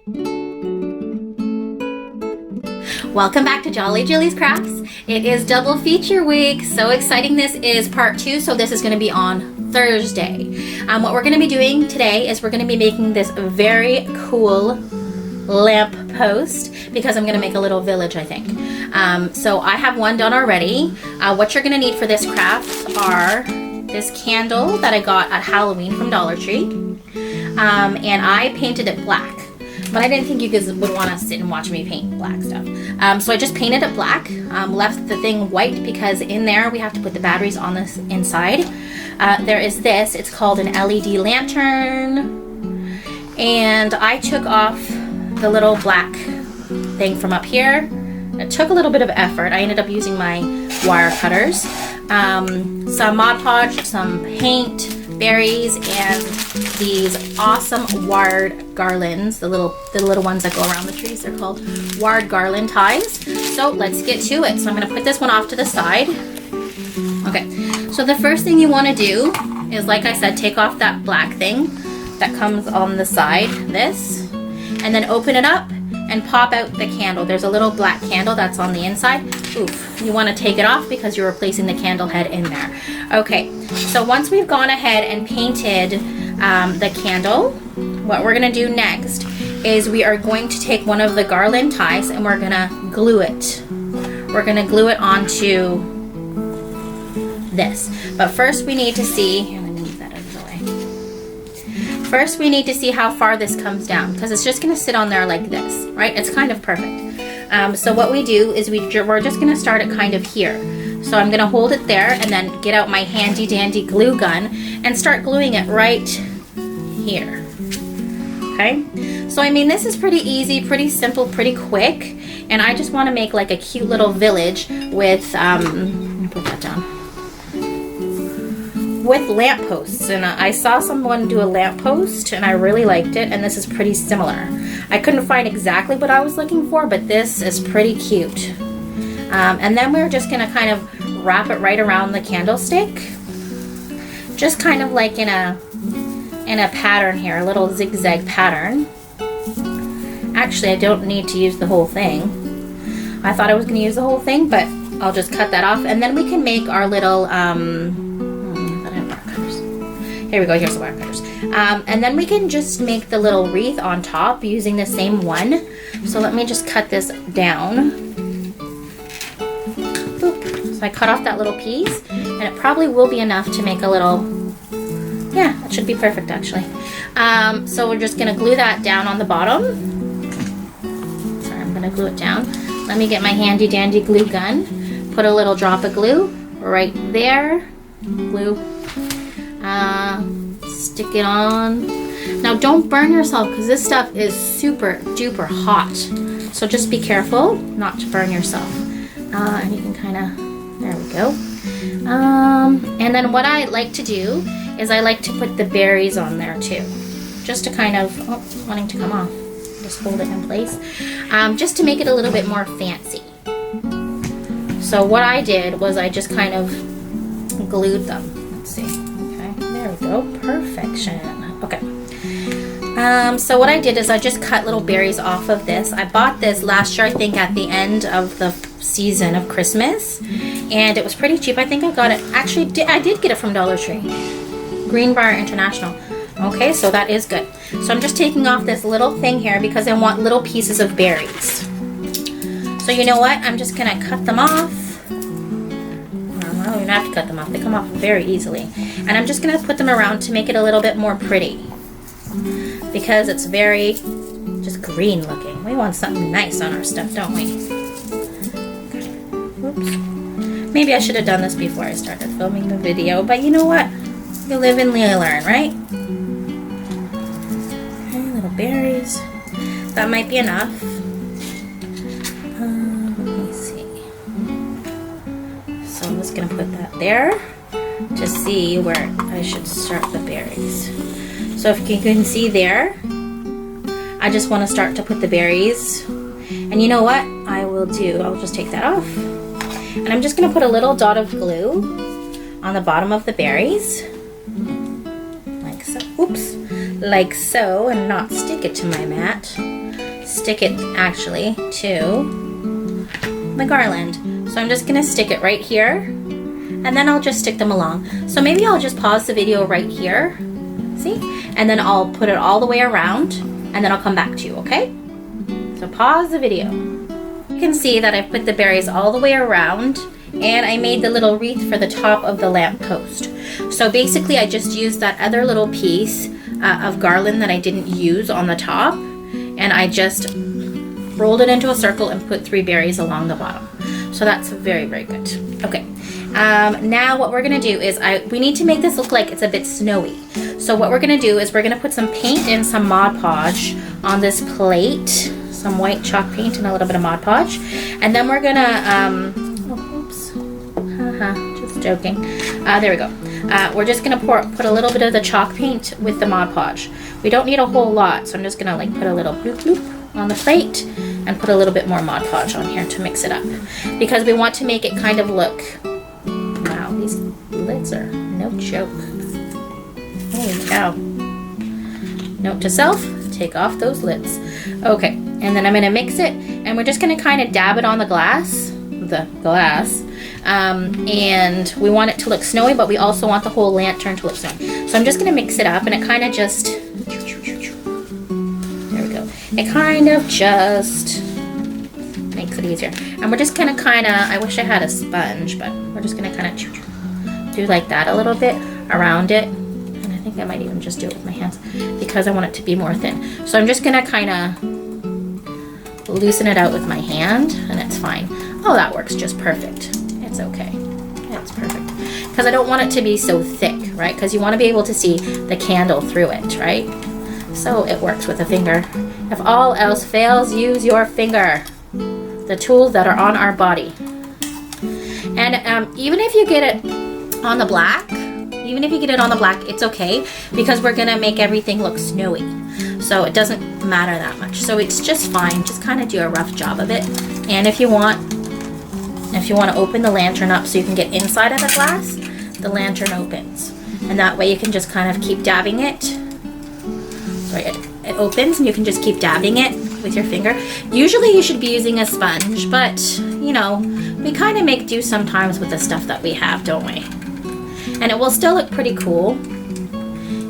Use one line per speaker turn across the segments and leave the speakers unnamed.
Welcome back to Jolly Julie's Crafts. It is double feature week. So exciting. This is part 2, so this is going to be on Thursday. What we're going to be doing today is we're going to be making this very cool lamp post because I'm going to make a little village, I think. So I have one done already. What you're going to need for this craft are this candle that I got at Halloween from Dollar Tree. And I painted it black. But I didn't think you guys would want to sit and watch me paint black stuff. So I just painted it black, left the thing white because in there we have to put the batteries on this inside. There is this, it's called an LED lantern. And I took off the little black thing from up here. It took a little bit of effort. I ended up using my wire cutters. Some Mod Podge, some paint, berries, and these awesome wired garlands, the little ones that go around the trees. They're called wired garland ties. So let's get to it. So I'm going to put this one off to the side. Okay, so the first thing you want to do is, like I said, take off that black thing that comes on the side, this, and then open it up and pop out the candle. There's a little black candle that's on the inside. Oof, you want to take it off because you're replacing the candle head in there. Okay, so once we've gone ahead and painted the candle, what we're going to do next is we are going to take one of the garland ties and we're going to glue it. We're going to glue it onto this. But first we need to see, here, let me move that out of the way. First we need to see how far this comes down because it's just going to sit on there like this, right? It's kind of perfect. So what we do is we're just going to start it kind of here. So I'm going to hold it there and then get out my handy dandy glue gun and start gluing it right here. Okay, so I mean this is pretty easy, pretty simple, pretty quick, and I just want to make like a cute little village with let me put that down, with lampposts. And I saw someone do a lamppost and I really liked it, and this is pretty similar. I couldn't find exactly what I was looking for, but this is pretty cute. And then we're just going to kind of wrap it right around the candlestick, just kind of like in a pattern here, a little zigzag pattern. Actually, I don't need to use the whole thing. I thought I was going to use the whole thing, but I'll just cut that off, and then we can make our little here we go, here's the wire cutters. And then we can just make the little wreath on top using the same one. So let me just cut this down. Boop. So I cut off that little piece, and it probably will be enough to make a little, yeah, that should be perfect actually. So we're just gonna glue that down on the bottom. Sorry, I'm gonna glue it down. Let me get my handy dandy glue gun. Put a little drop of glue right there. Glue. Stick it on. Now don't burn yourself because this stuff is super duper hot. So just be careful not to burn yourself. And you can kind of, there we go. And then what I like to do is I like to put the berries on there too. Just to kind of, oh, wanting to come off. Just hold it in place. Just to make it a little bit more fancy. So what I did was I just kind of glued them. Let's see. There we go, perfection. Okay. So what I did is I just cut little berries off of this. I bought this last year, I think, at the end of the season of Christmas, and it was pretty cheap. I think I got it. Actually, I did get it from Dollar Tree, Greenbrier International. Okay, so that is good. So I'm just taking off this little thing here because I want little pieces of berries. So you know what? I'm just gonna cut them off. You don't have to cut them off. They come off very easily. And I'm just going to put them around to make it a little bit more pretty. Because it's very just green looking. We want something nice on our stuff, don't we? Okay. Oops. Maybe I should have done this before I started filming the video. But you know what? You live and you learn, right? Okay, little berries. That might be enough. I'm just going to put that there to see where I should start the berries. So if you can see there, I just want to start to put the berries. And you know what I will do? I'll just take that off. And I'm just going to put a little dot of glue on the bottom of the berries. Like so. Oops. Like so, and not stick it to my mat. stick it actually to the garland. So I'm just gonna stick it right here, and then I'll just stick them along. So maybe I'll just pause the video right here, see? And then I'll put it all the way around, and then I'll come back to you, okay? So pause the video. You can see that I've put the berries all the way around, and I made the little wreath for the top of the lamp post. So basically I just used that other little piece of garland that I didn't use on the top, and I just rolled it into a circle and put 3 berries along the bottom. So that's very, very good. Okay, now what we're gonna do is we need to make this look like it's a bit snowy. So what we're gonna do is we're gonna put some paint and some Mod Podge on this plate, some white chalk paint and a little bit of Mod Podge, and then we're gonna, just joking. There we go. We're just gonna put a little bit of the chalk paint with the Mod Podge. We don't need a whole lot, so I'm just gonna like put a little bloop bloop on the plate and put a little bit more Mod Podge on here to mix it up, because we want to make it kind of look, wow, these lids are no joke. Holy cow. Note to self, take off those lids. Okay, and then I'm gonna mix it, and we're just gonna kind of dab it on the glass, and we want it to look snowy, but we also want the whole lantern to look snowy. So I'm just gonna mix it up, and it kind of just, there we go. It kind of just makes it easier. And we're just gonna I wish I had a sponge, but we're just gonna kind of do like that a little bit around it. And I think I might even just do it with my hands because I want it to be more thin. So I'm just gonna kind of loosen it out with my hand, and it's fine. Oh, that works just perfect. It's okay. It's perfect. Because I don't want it to be so thick, right? Because you want to be able to see the candle through it, right? So it works with a finger. If all else fails, use your finger. The tools that are on our body. And even if you get it on the black, it's okay, because we're gonna make everything look snowy. So it doesn't matter that much. So it's just fine. Just kind of do a rough job of it. And if you want to open the lantern up so you can get inside of the glass, the lantern opens. And that way you can just kind of keep dabbing it. Sorry, it opens and you can just keep dabbing it with your finger. Usually you should be using a sponge, but you know, we kind of make do sometimes with the stuff that we have, don't we? And it will still look pretty cool,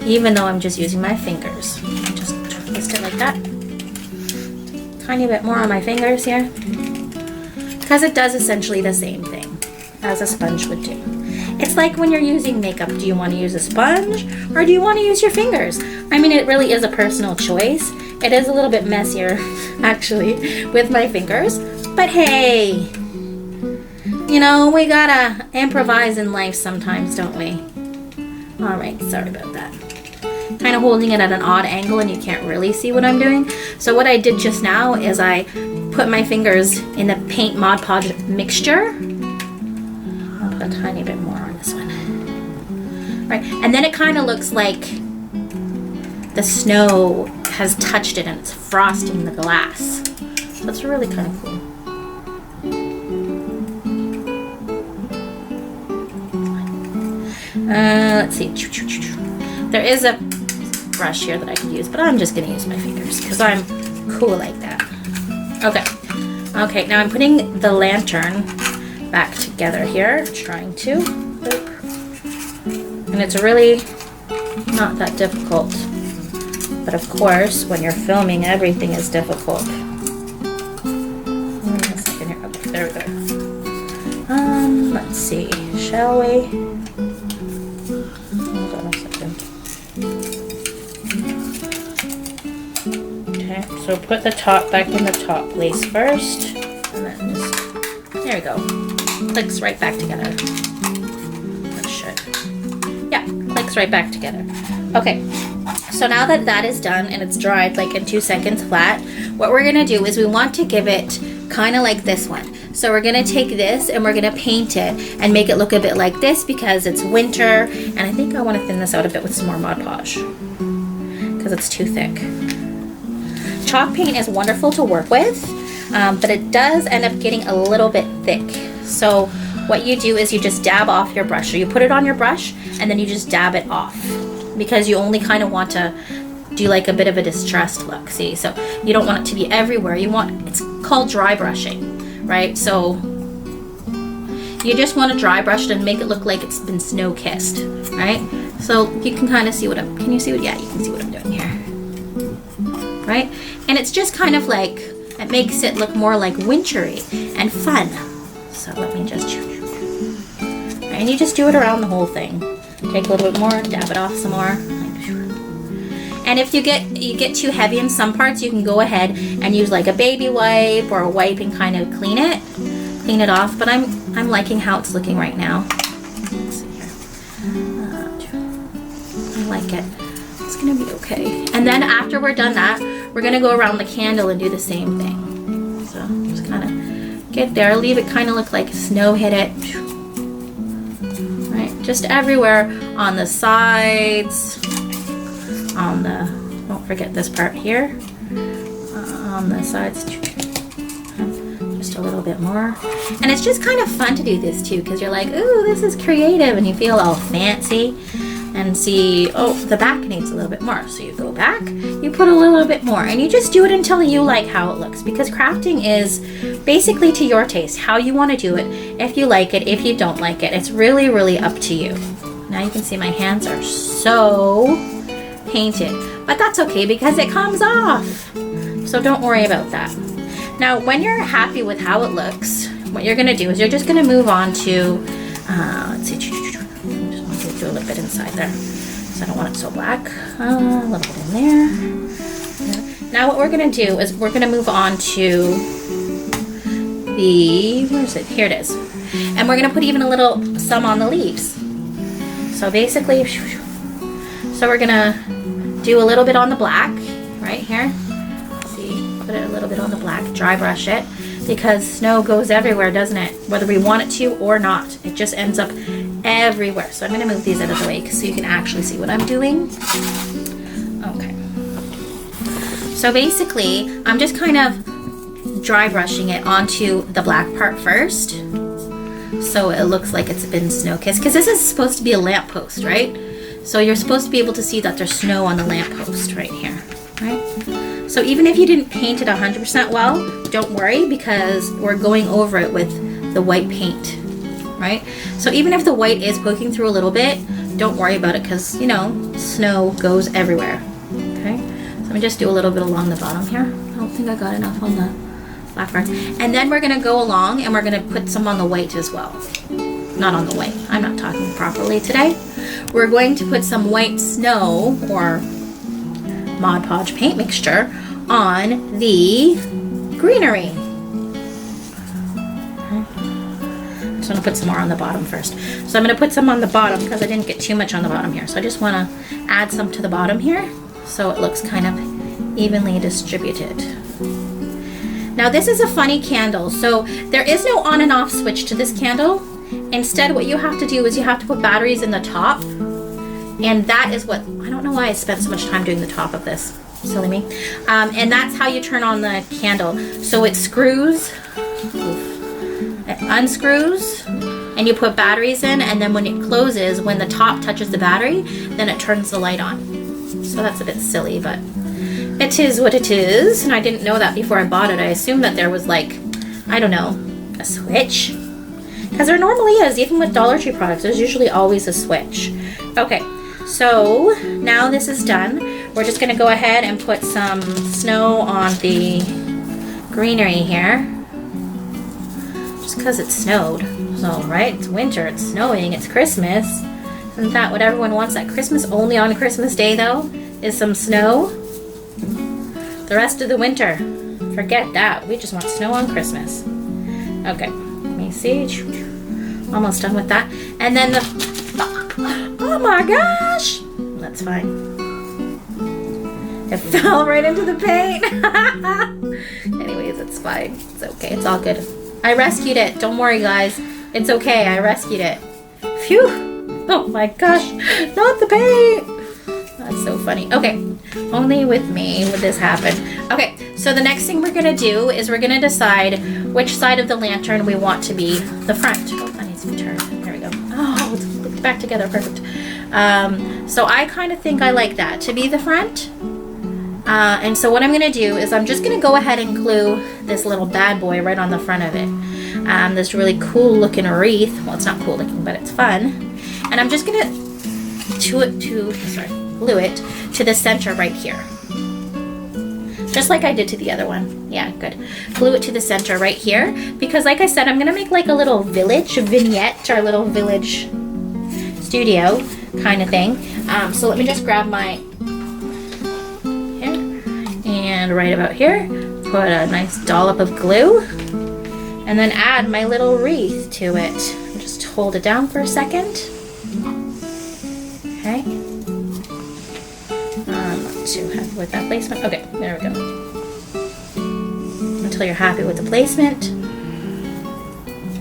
even though I'm just using my fingers. Just twist it like that. Tiny bit more on my fingers here, because it does essentially the same thing as a sponge would do. It's like when you're using makeup, do you want to use a sponge or do you want to use your fingers? I mean, it really is a personal choice. It is a little bit messier, actually, with my fingers, but hey, you know, we gotta improvise in life sometimes, don't we? All right, sorry about that. Kind of holding it at an odd angle and you can't really see what I'm doing. So what I did just now is I put my fingers in the paint Mod Podge mixture. I'll put a tiny bit more on this one. Right, and then it kind of looks like the snow has touched it and it's frosting the glass. So it's really kind of cool. Let's see. There is a brush here that I could use, but I'm just going to use my fingers because I'm cool like that. Okay, now I'm putting the lantern back together here, trying to. And it's really not that difficult. But of course, when you're filming, everything is difficult. A second here. Okay, there we go. Let's see. Shall we? Hold on a second. Okay, so put the top back in the top place first, and then just, there we go. Clicks right back together. That should. Yeah, clicks right back together. Okay. So now that that is done and it's dried like in 2 seconds flat, what we're gonna do is we want to give it kind of like this one. So we're gonna take this and we're gonna paint it and make it look a bit like this because it's winter, and I think I want to thin this out a bit with some more Mod Podge because it's too thick. Chalk paint is wonderful to work with, but it does end up getting a little bit thick. So what you do is you just dab off your brush. So you put it on your brush and then you just dab it off, because you only kind of want to do like a bit of a distressed look. See, so you don't want it to be everywhere. You want, it's called dry brushing, right? So you just want to dry brush it and make it look like it's been snow kissed, right? So you can kind of see what I'm, can you see what, yeah, you can see what I'm doing here, right? And it's just kind of like, it makes it look more like wintry and fun. So let me just, and you just do it around the whole thing. Take a little bit more, dab it off some more. And if you get too heavy in some parts, you can go ahead and use like a baby wipe or a wipe and kind of clean it off. But I'm liking how it's looking right now. Let's see here. I like it. It's gonna be okay. And then after we're done that, we're gonna go around the candle and do the same thing. So just kind of get there, leave it kind of look like snow hit it. Right, just everywhere on the sides. On the, don't forget this part here, on the sides, just a little bit more. And it's just kind of fun to do this too, because you're like, ooh, this is creative, and you feel all fancy. And see, oh, the back needs a little bit more. So you go back, you put a little bit more, and you just do it until you like how it looks, because crafting is basically to your taste, how you want to do it, if you like it, if you don't like it. It's really, really up to you. Now you can see my hands are so painted, but that's okay because it comes off, so don't worry about that. Now when you're happy with how it looks, what you're gonna do is you're just gonna move on to let's see, I just want to do a little bit inside there, so I don't want it so black. A little bit in there. Now what we're gonna do is we're gonna move on to the, where is it, here it is, and we're gonna put even a little some on the leaves. So basically, so we're gonna do a little bit on the black right here. See, put it a little bit on the black, dry brush it, because snow goes everywhere, doesn't it? Whether we want it to or not, it just ends up everywhere. So I'm gonna move these out of the way so you can actually see what I'm doing. Okay. So basically, I'm just kind of dry brushing it onto the black part first, so it looks like it's been snow kissed, because this is supposed to be a lamppost, right? So you're supposed to be able to see that there's snow on the lamppost right here, right? So even if you didn't paint it 100% well, don't worry, because we're going over it with the white paint, right? So even if the white is poking through a little bit, don't worry about it, because, you know, snow goes everywhere, okay? So let me just do a little bit along the bottom here. I don't think I got enough on the black part. And then we're gonna go along and we're gonna put some on the white as well. Not on the white, I'm not talking properly today. We're going to put some white snow or Mod Podge paint mixture on the greenery. I'm just gonna put some more on the bottom first. So I'm gonna put some on the bottom because I didn't get too much on the bottom here. So I just wanna add some to the bottom here so it looks kind of evenly distributed. Now this is a funny candle. So there is no on and off switch to this candle. Instead, what you have to do is you have to put batteries in the top, and that is what, I don't know why I spent so much time doing the top of this, silly me. And that's how you turn on the candle. So it screws, it unscrews, and you put batteries in, and then when it closes, when the top touches the battery, then it turns the light on. So that's a bit silly, but it is what it is, and I didn't know that before I bought it. I assumed that there was like, I don't know, a switch. Because there normally is, even with Dollar Tree products, there's usually always a switch. Okay, so now this is done. We're just gonna go ahead and put some snow on the greenery here. Just because it snowed. So, right, it's winter, it's snowing, it's Christmas. Isn't that what everyone wants at Christmas? Only on Christmas Day, though, is some snow. The rest of the winter, forget that. We just want snow on Christmas. Okay, let me see. Almost done with that. And then the, oh my gosh! That's fine. It fell right into the paint. Anyways, it's fine. It's okay, it's all good. I rescued it. Don't worry, guys. It's okay, I rescued it. Phew! Oh my gosh, not the paint! That's so funny. Okay, only with me would this happen. Okay, so the next thing we're gonna do is we're gonna decide which side of the lantern we want to be the front. Oh, that needs to be turned. There we go. Oh, it's back together, perfect. So I kind of think I like that to be the front. And so what I'm gonna do is I'm just gonna go ahead and glue this little bad boy right on the front of it. This really cool looking wreath. Well, it's not cool looking, but it's fun. And I'm just gonna glue it to the center right here. Just like I did to the other one. Yeah, good. Glue it to the center right here, because like I said, I'm gonna make like a little village vignette, or a little village studio kind of thing. So let me just grab my here, and right about here, put a nice dollop of glue, and then add my little wreath to it. Just hold it down for a second. Okay. Not too happy with that placement. Okay, there we go. Until you're happy with the placement.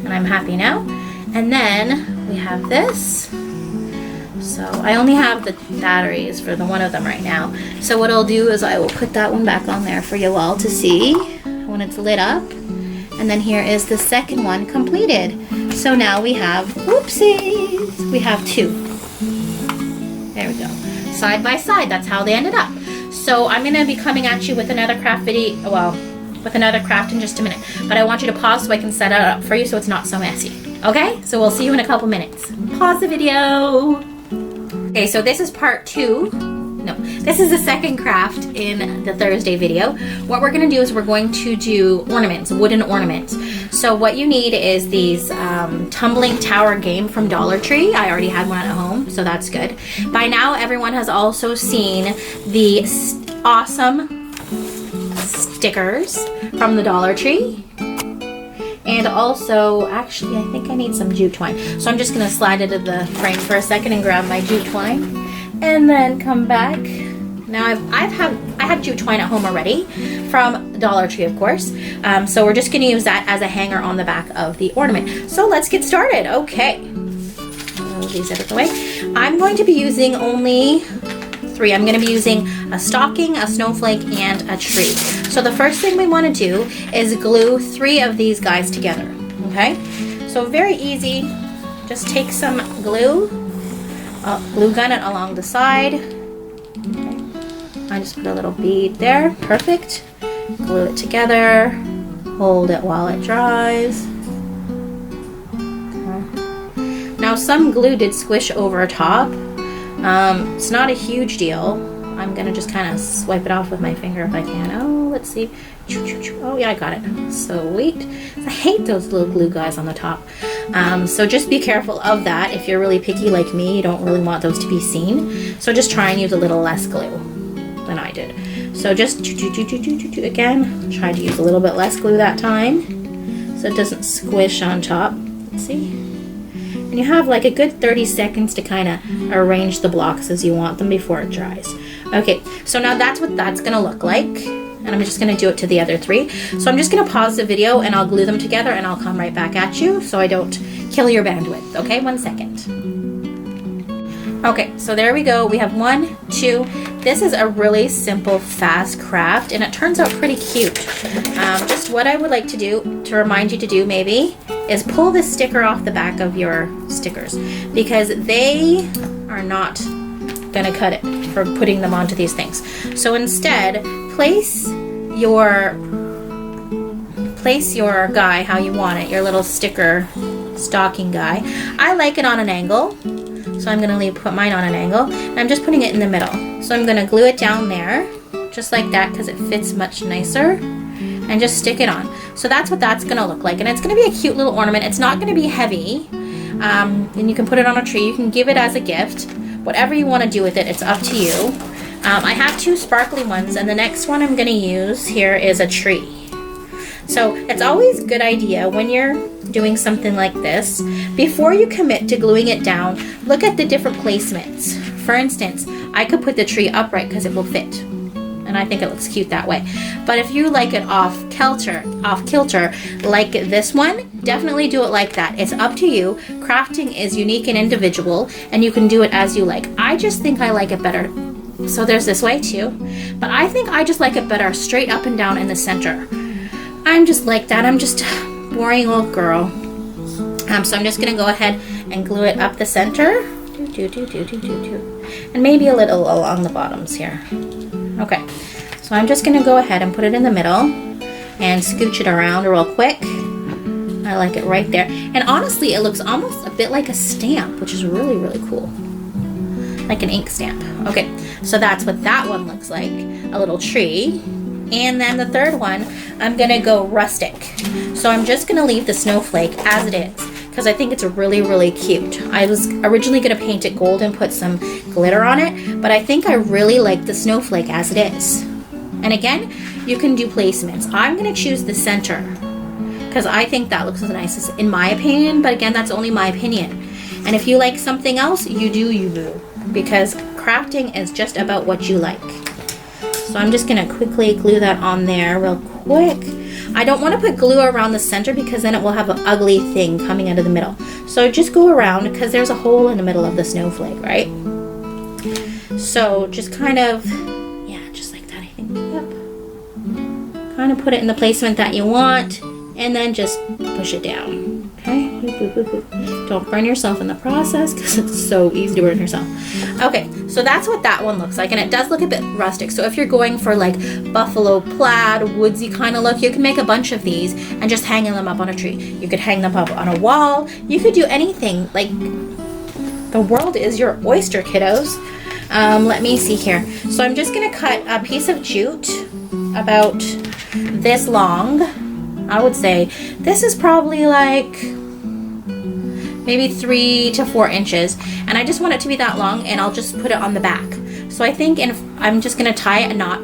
And I'm happy now. And then we have this. So I only have the batteries for the one of them right now. So what I'll do is I will put that one back on there for you all to see when it's lit up. And then here is the second one completed. So now we have, whoopsies, we have two. There we go. Side by side, that's how they ended up. So I'm gonna be coming at you with another craft video, well, with another craft in just a minute. But I want you to pause so I can set it up for you so it's not so messy. Okay? So we'll see you in a couple minutes. Pause the video. Okay, so this is part 2. No, this is the second craft in the Thursday video. What we're gonna do is we're going to do ornaments, wooden ornaments. So what you need is these tumbling tower game from Dollar Tree. I already had one at home, so that's good. By now, everyone has also seen the awesome stickers from the Dollar Tree. And also, actually, I think I need some jute twine. So I'm just gonna slide it in the frame for a second and grab my jute twine. And then come back. Now I have jute twine at home already from Dollar Tree, of course. So we're just gonna use that as a hanger on the back of the ornament. So let's get started. Okay. Move these out of the way. I'm going to be using only 3. I'm gonna be using a stocking, a snowflake, and a tree. So the first thing we wanna do is glue 3 of these guys together, okay? So very easy. Just take some glue, glue gun it along the side. Okay. I just put a little bead there, perfect. Glue it together, hold it while it dries. Okay. Now some glue did squish over top. It's not a huge deal. I'm gonna just kind of swipe it off with my finger if I can. Oh, let's see. Oh yeah, I got it. Sweet. I hate those little glue guys on the top. So just be careful of that. If you're really picky like me, you don't really want those to be seen. So just try and use a little less glue than I did. So just again, try to use a little bit less glue that time so it doesn't squish on top. Let's see. And you have like a good 30 seconds to kind of arrange the blocks as you want them before it dries. Okay, so now that's what that's gonna look like. And I'm just gonna do it to the other 3. So I'm just gonna pause the video and I'll glue them together and I'll come right back at you so I don't kill your bandwidth. Okay, 1 second. Okay, so there we go. We have 1, 2. This is a really simple, fast craft and it turns out pretty cute. Just what I would like to do, to remind you to do maybe, is pull the sticker off the back of your stickers because they are not gonna cut it for putting them onto these things. So instead, place your guy how you want it, your little sticker stocking guy. I like it on an angle, so I'm gonna put mine on an angle. And I'm just putting it in the middle. So I'm gonna glue it down there, just like that, because it fits much nicer. And just stick it on. So that's what that's gonna look like. And it's gonna be a cute little ornament. It's not gonna be heavy. And you can put it on a tree. You can give it as a gift. Whatever you wanna do with it, it's up to you. I have 2 sparkly ones and the next one I'm gonna use here is a tree. So it's always a good idea when you're doing something like this, before you commit to gluing it down, look at the different placements. For instance, I could put the tree upright because it will fit. And I think it looks cute that way. But if you like it off kilter like this one, definitely do it like that. It's up to you. Crafting is unique and individual, and you can do it as you like. I just think I like it better. So there's this way too, but I think I just like it better straight up and down in the center. I'm just like that. I'm just a boring little girl. So I'm just gonna go ahead and glue it up the center. And maybe a little along the bottoms here. Okay, So I'm just gonna go ahead and put it in the middle and scooch it around real quick. I like it right there. And honestly, it looks almost a bit like a stamp, which is really, really cool. Like an ink stamp. Okay, so that's what that one looks like, a little tree. And then the third one, I'm gonna go rustic. So I'm just gonna leave the snowflake as it is, because I think it's really, really cute. I was originally gonna paint it gold and put some glitter on it, but I think I really like the snowflake as it is. And again, you can do placements. I'm gonna choose the center, because I think that looks the nicest in my opinion, but again, that's only my opinion. And if you like something else, you do you boo, because crafting is just about what you like. So I'm just gonna quickly glue that on there real quick. I don't wanna put glue around the center because then it will have an ugly thing coming out of the middle. So just go around because there's a hole in the middle of the snowflake, right? So just kind of, yeah, just like that, I think, yep. Kind of put it in the placement that you want and then just push it down, okay? Don't burn yourself in the process because it's so easy to burn yourself. Okay, so that's what that one looks like, and it does look a bit rustic. So if you're going for like buffalo plaid, woodsy kind of look, you can make a bunch of these and just hang them up on a tree. You could hang them up on a wall. You could do anything. Like, the world is your oyster, kiddos. Let me see here. So I'm just gonna cut a piece of jute about this long. I would say this is probably like maybe 3 to 4 inches, and I just want it to be that long, and I'll just put it on the back. So I think I'm just gonna tie a knot.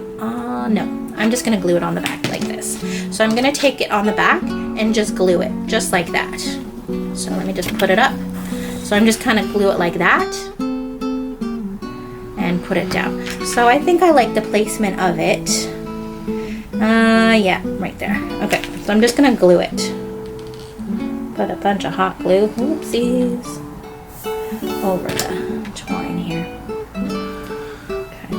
No, I'm just gonna glue it on the back like this. So I'm gonna take it on the back and just glue it just like that. So let me just put it up. So I'm just kind of glue it like that and put it down. So I think I like the placement of it. Yeah, right there. Okay, so I'm just gonna glue it. Put a bunch of hot glue, whoopsies, over the twine here. Okay.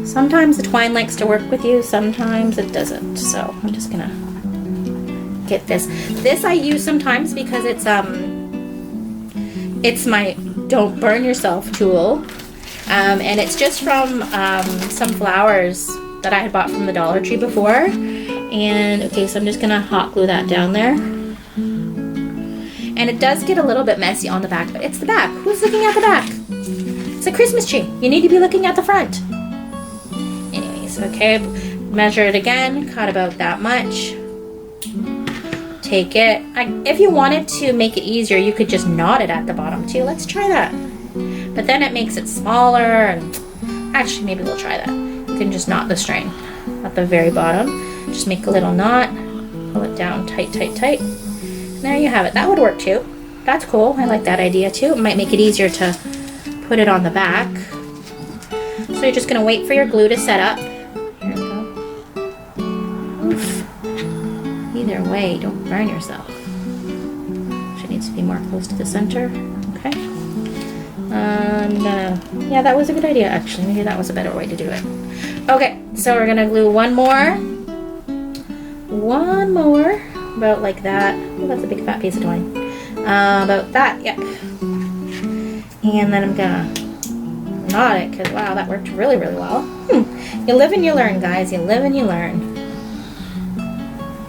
Sometimes the twine likes to work with you, sometimes it doesn't. So I'm just gonna get this. This I use sometimes because it's my don't burn yourself tool, and it's just from some flowers that I had bought from the Dollar Tree before. And okay, so I'm just gonna hot glue that down there. And it does get a little bit messy on the back, but it's the back. Who's looking at the back? It's a Christmas tree. You need to be looking at the front. Anyways, okay, measure it again, cut about that much. Take it. If you wanted to make it easier, you could just knot it at the bottom too. Let's try that. But then it makes it smaller, and actually maybe we'll try that. You can just knot the string at the very bottom. Just make a little knot, pull it down tight, tight, tight. There you have it. That would work too. That's cool. I like that idea too. It might make it easier to put it on the back. So you're just going to wait for your glue to set up. Here we go. Oof. Either way, don't burn yourself. She needs to be more close to the center. Okay. Yeah, that was a good idea actually. Maybe that was a better way to do it. Okay, so we're going to glue one more. One more. About like that. Oh, that's a big fat piece of twine. About that, yep. And then I'm gonna knot it, because wow, that worked really, really well. You live and you learn, guys. You live and you learn.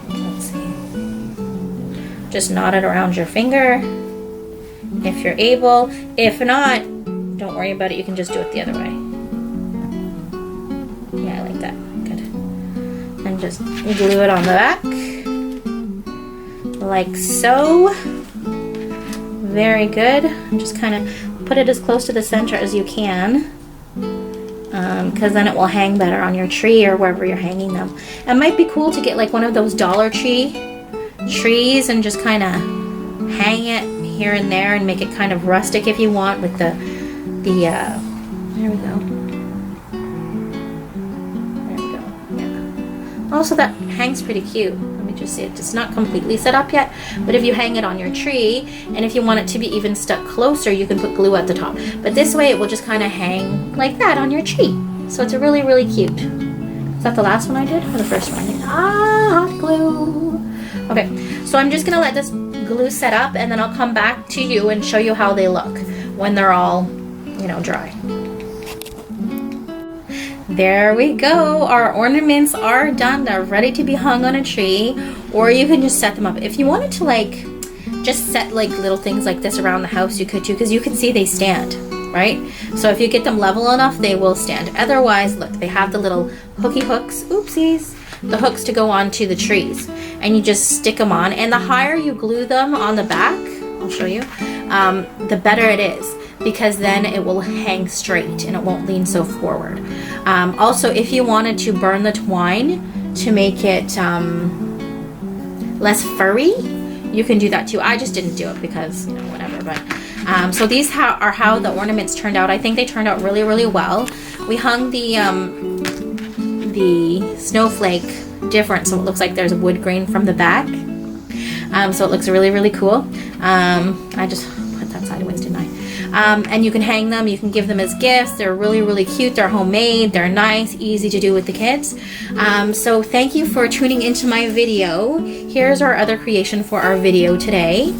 Let's see. Just knot it around your finger if you're able. If not, don't worry about it. You can just do it the other way. Yeah, I like that. Good. And just glue it on the back. Like so. Very good. Just kind of put it as close to the center as you can, because then it will hang better on your tree or wherever you're hanging them. It might be cool to get like one of those Dollar Tree trees and just kind of hang it here and there and make it kind of rustic if you want with the there we go. There we go. Yeah. Also, that hangs pretty cute. Just see it's not completely set up yet, but if you hang it on your tree, and if you want it to be even stuck closer, you can put glue at the top. But this way it will just kind of hang like that on your tree. So it's really, really cute. Is that the last one I did or the first one? Hot glue. Okay, so I'm just gonna let this glue set up, and then I'll come back to you and show you how they look when they're all, you know, dry. there we go. Our ornaments are done. They're ready to be hung on a tree, or you can just set them up. If you wanted to like just set like little things like this around the house, you could too, because you can see they stand, right? So if you get them level enough, they will stand. Otherwise, look, they have the little hooky hooks, oopsies, the hooks to go onto the trees, and you just stick them on. And the higher you glue them on the back, I'll show you, the better it is, because then it will hang straight and it won't lean so forward. Also, if you wanted to burn the twine to make it less furry, you can do that too. I just didn't do it because, you know, whatever. But so these are how the ornaments turned out. I think they turned out really, really well. We hung the snowflake different, so it looks like there's wood grain from the back. So it looks really, really cool. I just put that sideways, didn't I? And you can hang them, you can give them as gifts. They're really, really cute. They're homemade, they're nice, easy to do with the kids. So thank you for tuning into my video. Here's our other creation for our video today.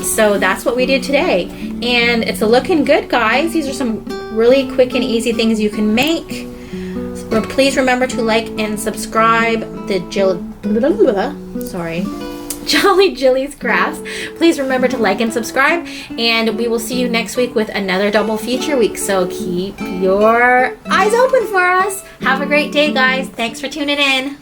So that's what we did today. And it's looking good, guys. These are some really quick and easy things you can make. Please remember to like and subscribe the Jolly Jilly's Crafts. Please remember to like and subscribe, and we will see you next week with another double feature week. So keep your eyes open for us. Have a great day, guys. Thanks for tuning in.